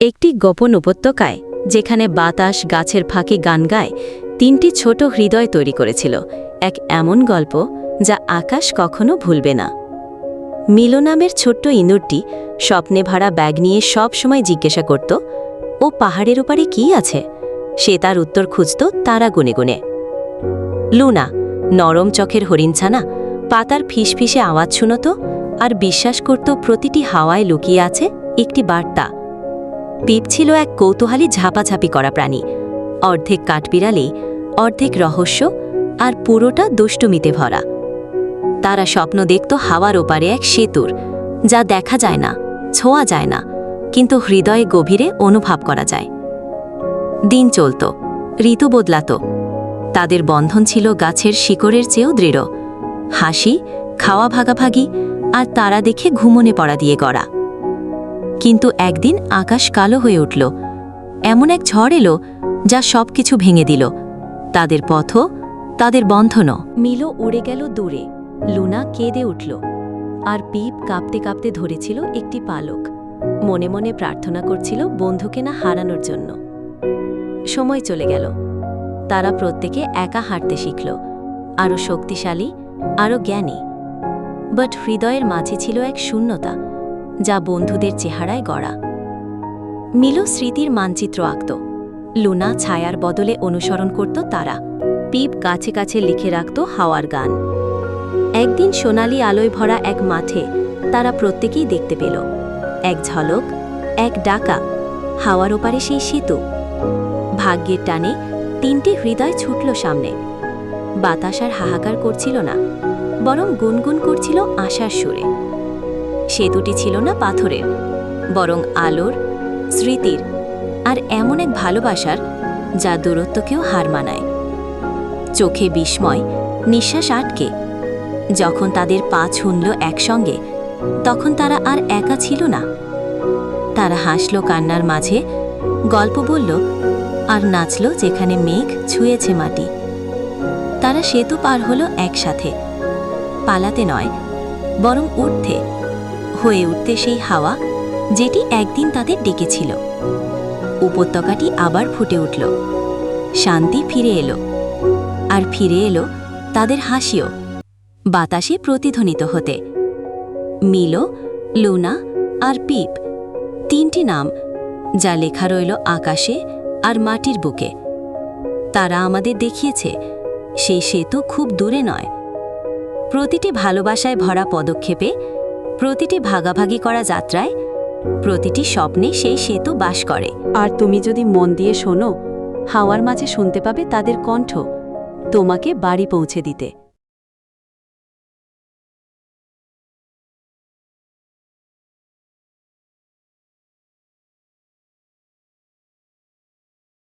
একটি গোপন উপত্যকায়, যেখানে বাতাস গাছের ফাঁকে গান গায়, তিনটি ছোট হৃদয় তৈরি করেছিল এক এমন গল্প যা আকাশ কখনো ভুলবে না। মিলো নামের ছোট্ট ইঁদুরটি স্বপ্নে ভরা ব্যাগ নিয়ে সব সময় জিজ্ঞাসা করত, ও পাহাড়ের ওপারে কি আছে? সে তার উত্তর খুঁজত তারা গুনে গুনে। লুনা, নরম চোখের হরিণছানা, পাতার ফিসফিসে আওয়াজ শুনত আর বিশ্বাস করত প্রতিটি হাওয়ায় লুকিয়ে আছে একটি বার্তা। পিপ ছিল এক কৌতূহলী ঝাপাঝাপি করা প্রাণী, অর্ধেক কাঠবিড়ালি, অর্ধেক রহস্য, আর পুরোটা দুষ্টুমিতে ভরা। তারা স্বপ্ন দেখত হাওয়ার ওপারে এক সেতুর, যা দেখা যায় না, ছোঁয়া যায় না, কিন্তু হৃদয়ে গভীরে অনুভব করা যায়। দিন চলত, ঋতু বদলাত, তাদের বন্ধন ছিল গাছের শিকড়ের চেয়েও দৃঢ়। হাসি, খাওয়া ভাগাভাগি, আর তারা দেখে ঘুমনে পড়া দিয়ে গড়া। কিন্তু একদিন আকাশ কালো হয়ে উঠল। এমন এক ঝড় এলো যা সব কিছু ভেঙে দিল, তাদের পথও, তাদের বন্ধনও। মিলো উড়ে গেল দূরে, লুনা কেঁদে উঠল, আর পিপ কাঁপতে কাঁপতে ধরেছিল একটি পালক। মনে মনে প্রার্থনা করছিল বন্ধুকে না হারানোর জন্য। সময় চলে গেল, তারা প্রত্যেকে একা হাঁটতে শিখল, আরও শক্তিশালী, আরও জ্ঞানী। বাট হৃদয়ের মাঝে ছিল এক শূন্যতা, যা বন্ধুদের চেহারায় গড়া। মিলো স্মৃতির মানচিত্র আঁকত, লুনা ছায়ার বদলে অনুসরণ করত তারা, পিপ কাছে কাছে লিখে রাখত হাওয়ার গান। একদিন সোনালি আলোয় ভরা এক মাঠে তারা প্রত্যেকেই দেখতে পেল এক ঝলক, এক ডাকা, হাওয়ার ওপারে সেই সেতু। ভাগ্যের টানে তিনটি হৃদয় ছুটল সামনে। বাতাস আর হাহাকার করছিল না, বরং গুনগুন করছিল আশার সুরে। সেতুটি ছিল না পাথরের, বরং আলোর, স্মৃতির, আর এমন এক ভালোবাসার যা দূরত্বকেও হার মানায়। চোখে বিস্ময়, নিঃশ্বাস আটকে। যখন তাদের পা ছুঁড়ল একসঙ্গে, তখন তারা আর একা ছিল না। তারা হাসল কান্নার মাঝে, গল্প বলল, আর নাচল যেখানে মেঘ ছুঁয়েছে মাটি। তারা সেতু পার হলো একসাথে, পালাতে নয়, বরং উঠতে, হয়ে উঠতে সেই হাওয়া যেটি একদিন তাদের ডেকেছিল। উপত্যকাটি আবার ফুটে উঠল, শান্তি ফিরে এলো, আর ফিরে এলো তাদের হাসিও, বাতাসে প্রতিধ্বনিত হতে। মিলো, লুনা আর পিপ, তিনটি নাম যা লেখা রইল আকাশে আর মাটির বুকে। তারা আমাদের দেখিয়েছে সেই সেতু খুব দূরে নয়। প্রতিটি ভালোবাসায় ভরা পদক্ষেপে, প্রতিটি ভাগাভাগি করা যাত্রায়, প্রতিটি স্বপ্নে সেই সেতু বাস করে। আর তুমি যদি মন দিয়ে শোনো, হাওয়ার মাঝে শুনতে পাবে তাদের কণ্ঠ, তোমাকে বাড়ি পৌঁছে দিতে।